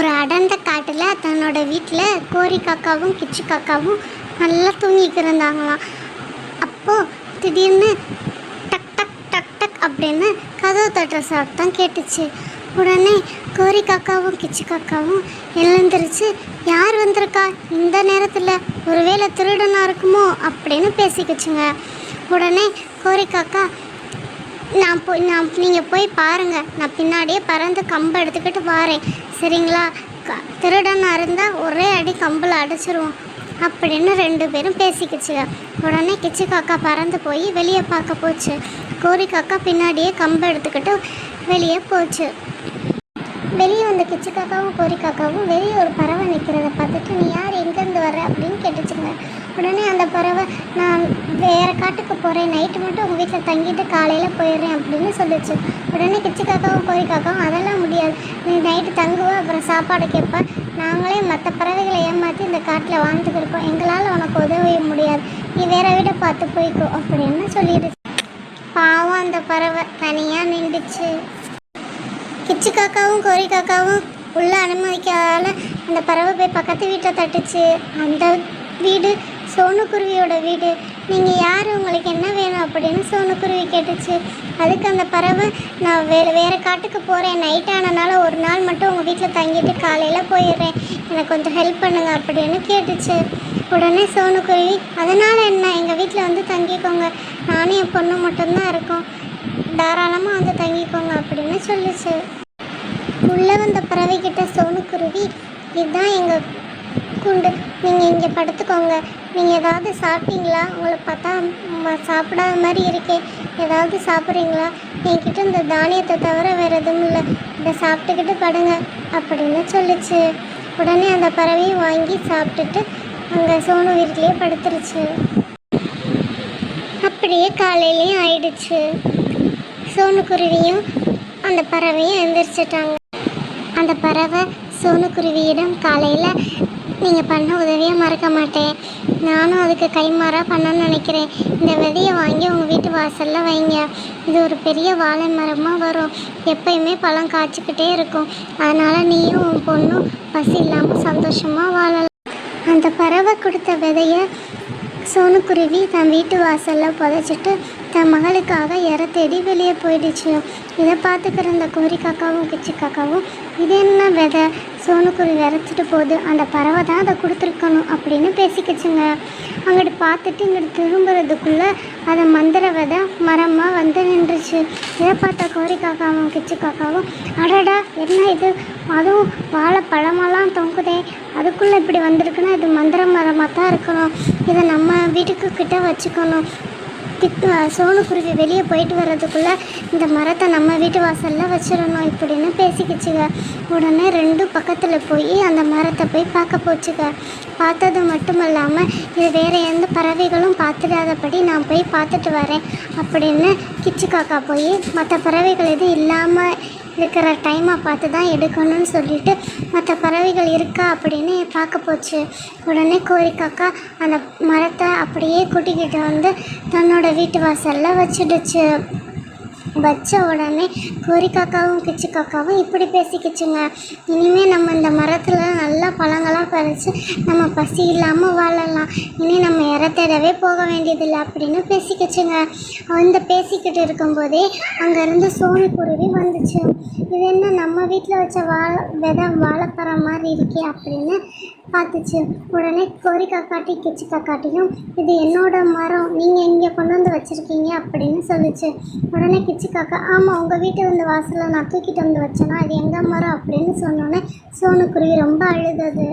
ஒரு அடர்ந்த காட்டில் தன்னோட வீட்டில் கோரி காக்காவும் கிச்சு காக்காவும் நல்லா தூங்கிட்டு இருந்தாங்களாம். அப்போது திடீர்னு டக் டக் டக் டக் அப்படின்னு கதவு தட்டுற சத்தம் கேட்டுச்சு. உடனே கோரி காக்காவும் கிச்சு காக்காவும் எழுந்திருச்சு, யார் வந்திருக்கா இந்த நேரத்தில், ஒருவேளை திருடனா இருக்குமோ அப்படின்னு பேசிக்கிச்சுங்க. உடனே கோரி காக்கா, நீங்கள் போய் பாருங்கள், நான் பின்னாடியே பறந்து கம்பை எடுத்துக்கிட்டு வாரேன், சரிங்களா? திருடனாக இருந்தால் ஒரே அடி கம்பில் அடிச்சிருவோம் அப்படின்னு 2 பேரும் பேசிக்கிச்சுங்க. உடனே கிச்சு காக்கா பறந்து போய் வெளியே பார்க்க போச்சு. கோரி காக்கா பின்னாடியே கம்பை எடுத்துக்கிட்டு வெளியே போச்சு. வெளியே வந்த கிச்சு காக்காவும் கோரி காக்காவும் வெளியே ஒரு பறவை நிற்கிறத பார்த்துட்டு, நீ யார், எங்கேருந்து வர்ற அப்படின்னு கேட்டுச்சுங்க. உடனே அந்த பறவை, நான் வேறு காட்டுக்கு போகிறேன், நைட்டு மட்டும் உங்கள் வீட்டில் தங்கிட்டு காலையில் போயிடுறேன் அப்படின்னு சொல்லிச்சு. உடனே கிச்சு காக்காவும் கோரி காக்காவும், அதெல்லாம் முடியாது, நீ நைட்டு தங்குவ, அப்புறம் சாப்பாடு கேட்ப, நாங்களே மற்ற பறவைகளை ஏமாற்றி இந்த காட்டில் வாழ்ந்துக்கிட்டு இருக்கோம், எங்களால் உனக்கு உதவ முடியாது, நீ வேறு வீட்டை பார்த்து போய்க்கோ அப்படின்னு சொல்லிடுச்சு. பாவம் அந்த பறவை தனியாக நின்றுச்சு. கிச்சு காக்காவும் கோரி காக்காவும் உள்ளே அனுமதிக்காதால அந்த பறவை போய் பக்கத்து வீட்டை தட்டுச்சு. அந்த வீடு சோனுக்குருவியோட வீடு. நீங்கள் யார், உங்களுக்கு என்ன வேணும் அப்படின்னு சோனுக்குருவி கேட்டுச்சு. அதுக்கு அந்த பறவை, நான் வேறு காட்டுக்கு போகிறேன், நைட் ஆனனால ஒரு நாள் மட்டும் உங்கள் வீட்டில் தங்கிட்டு காலையில் போயிடுறேன், எனக்கு கொஞ்சம் ஹெல்ப் பண்ணுங்க அப்படின்னு கேட்டுச்சு. உடனே சோனுக்குருவி, அதனால் என்ன, எங்கள் வீட்டில் வந்து தங்கிக்கோங்க, நானும் என் பொண்ணு மட்டும்தான் இருக்கோம், தாராளமாக வந்து தங்கிக்கோங்க அப்படின்னு சொல்லிச்சு. உள்ளே வந்த பறவைக்கிட்ட சோனுக்குருவி, இதுதான் எங்கள் கூண்டு, நீங்கள் இங்கே படுத்துக்கோங்க, நீங்கள் ஏதாவது சாப்பிட்டீங்களா, உங்களை பார்த்தா சாப்பிடாத மாதிரி இருக்கே, ஏதாவது சாப்பிட்றீங்களா, என்கிட்ட இந்த தானியத்தை தவிர வேறு எதுவும் இல்லை, இதை சாப்பிட்டுக்கிட்டு படுங்க அப்படின்னு சொல்லிச்சு. உடனே அந்த பறவையும் வாங்கி சாப்பிட்டுட்டு அங்கே சோனு வீட்டிலேயே படுத்துருச்சு. அப்படியே காலையிலையும் ஆயிடுச்சு. சோனுக்குருவியும் அந்த பறவையும் எழுந்திரிச்சிட்டாங்க. அந்த பறவை சோனுக்குருவியிடம், காலையில் நீங்கள் பண்ண உதவியை மறக்க மாட்டேன், நானும் அதுக்கு கைமாறாக பண்ணணும்னு நினைக்கிறேன், இந்த விதையை வாங்கி உங்கள் வீட்டு வாசலில் வைங்க, இது ஒரு பெரிய வாழை மரமாக வரும், எப்பயுமே பழம் காய்ச்சிக்கிட்டே இருக்கும், அதனால் நீயும் உன் பொண்ணும் பசி இல்லாமல் சந்தோஷமாக வாழலாம். அந்த பறவை கொடுத்த விதையை சோனுக்குருவி தன் வீட்டு வாசலில் புதைச்சிட்டு தன் மகளுக்காக இற தேடி வெளியே போயிடுச்சு. இதை பார்த்துக்கிற அந்த கோரி காக்காவும் கிச்சு காக்காவும், இது என்ன விதை, சோனுக்குருவி இறச்சிட்டு போகுது, அந்த பறவை தான் அதை கொடுத்துருக்கணும் அப்படின்னு பேசிக்கிச்சுங்க. அங்கிட்டு பார்த்துட்டு இங்கிட்டு திரும்புறதுக்குள்ளே அதை மந்திர விதை மரமாக வந்து நின்றுச்சு. இதை பார்த்த கோரி காக்காவும் கிச்சு காக்காவும், அடடா என்ன இது, அதுவும் வாழை பழமெல்லாம் தொங்குதே, அதுக்குள்ளே இப்படி வந்திருக்குன்னா இது மந்திர மரமாக தான் இருக்கணும், இதை நம்ம வீட்டுக்கு கிட்ட வச்சுக்கணும், சோனுக்குருவி வெளியே போயிட்டு வர்றதுக்குள்ளே இந்த மரத்தை நம்ம வீட்டு வாசலில் வச்சிடணும் இப்படின்னு பேசிக்கிச்சுங்க. உடனே 2 பக்கத்தில் போய் அந்த மரத்தை போய் பார்க்க போச்சுங்க. பார்த்தது மட்டும் இல்லாமல், இது வேறு எந்த பறவைகளும் பார்த்துடாதபடி நான் போய் பார்த்துட்டு வரேன் அப்படின்னு கிச்சு காக்கா போய் மற்ற பறவைகள் எதுவும் இல்லாமல் இருக்கிற டைமாக பார்த்து தான் எடுக்கணும்னு சொல்லிட்டு மற்ற பறவைகள் இருக்கா அப்படின்னு பார்க்க போச்சு. உடனே கோரி காக்கா அந்த மரத்தை அப்படியே கூட்டிக்கிட்டு வந்து தன்னோட வீட்டு வாசலில் வச்சிடுச்சு. வச்ச உடனே கோரி காக்காவும் கிச்சு காக்காவும் இப்படி பேசிக்கிச்சுங்க, இனிமேல் நம்ம இந்த மரத்தில் நல்லா பழங்களாக பறித்து நம்ம பசி இல்லாமல் வாழலாம், இனி நம்ம இற தேடவே போக வேண்டியதில்லை அப்படின்னு பேசிக்கிச்சுங்க. அந்த பேசிக்கிட்டு இருக்கும்போதே அங்கேருந்து சோனுக்குருவி வந்துச்சு. இது என்ன நம்ம வீட்டில் வச்ச வாழைப்பழ மாதிரி இருக்கே அப்படின்னு பார்த்துச்சு. உடனே கோரி காக்காட்டி கிச்சு காக்காட்டியும், இது என்னோட மரம், நீங்கள் இங்கே கொண்டு வந்து வச்சுருக்கீங்க அப்படின்னு சொல்லிச்சு. உடனே கிச்சு காக்கா, ஆமாம் உங்கள் வீட்டு வந்து வாசலில் நான் தூக்கிட்டு வந்து வச்சேன்னா அது எங்கள் மரம் அப்படின்னு சொன்னோன்னே சோனுக்குருவி ரொம்ப அழுதது.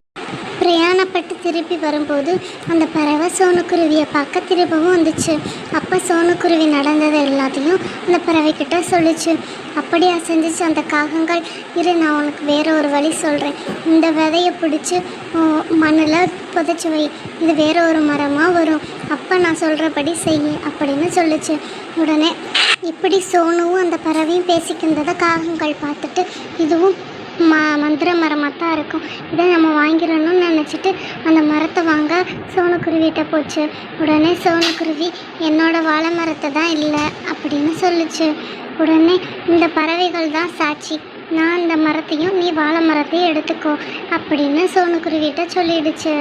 பிரயாணப்பட்டு திருப்பி வரும்போது அந்த பறவை சோனுக்குருவியை பார்க்க திரும்பவும் வந்துச்சு. அப்போ சோனுக்குருவி நடந்ததை எல்லாத்தையும் அந்த பறவைக்கிட்ட சொல்லிச்சு. அப்படியா செஞ்சிச்சு அந்த காகங்கள், இரு நான் உனக்கு வேறு ஒரு வழி சொல்கிறேன், இந்த விதையை பிடிச்சி மண்ணில் புதைச்சி வை, இது வேறு ஒரு மரமாக வரும், அப்போ நான் சொல்கிறபடி செய் அப்படின்னு சொல்லிச்சு. உடனே இப்படி சோனுவும் அந்த பறவையும் பேசிக்கின்றதை காகங்கள் பார்த்துட்டு, இதுவும் மந்திர மரமாக தான் இருக்கும், இதை நம்ம வாங்கிடணும்னு நினச்சிட்டு அந்த மரத்தை வாங்க சோனுக்குருவிகிட்ட போச்சு. உடனே சோனுக்குருவி, என்னோட வாழை மரத்தை தான் இல்லை அப்படின்னு சொல்லிச்சு. உடனே இந்த பறவைகள் தான் சாட்சி, நான் இந்த மரத்தையும் நீ வாழை மரத்தையும் எடுத்துக்கோ அப்படின்னு சோனுக்குருவிகிட்ட சொல்லிடுச்சு.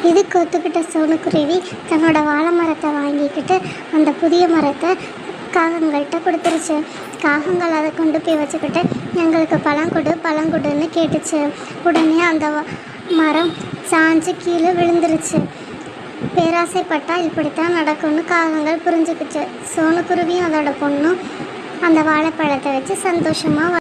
இதுக்கு ஒத்துக்கிட்ட சோனுக்குருவி தன்னோட வாழை மரத்தை வாங்கிக்கிட்டு அந்த புதிய மரத்தை காகங்கள்கிட்ட கொடுத்துருச்சு. காகங்கள் அதை கொண்டு போய் வச்சுக்கிட்டு எங்களுக்கு பழங்குடுன்னு கேட்டுச்சு. உடனே அந்த மரம் சாஞ்சு கீழே விழுந்துருச்சு. பேராசைப்பட்டா இப்படித்தான் நடக்கும்னு காகங்கள் புரிஞ்சுக்கிச்சு. சோனுக்குருவியும் அதோட பொண்ணும் அந்த வாழைப்பழத்தை வச்சு சந்தோஷமாக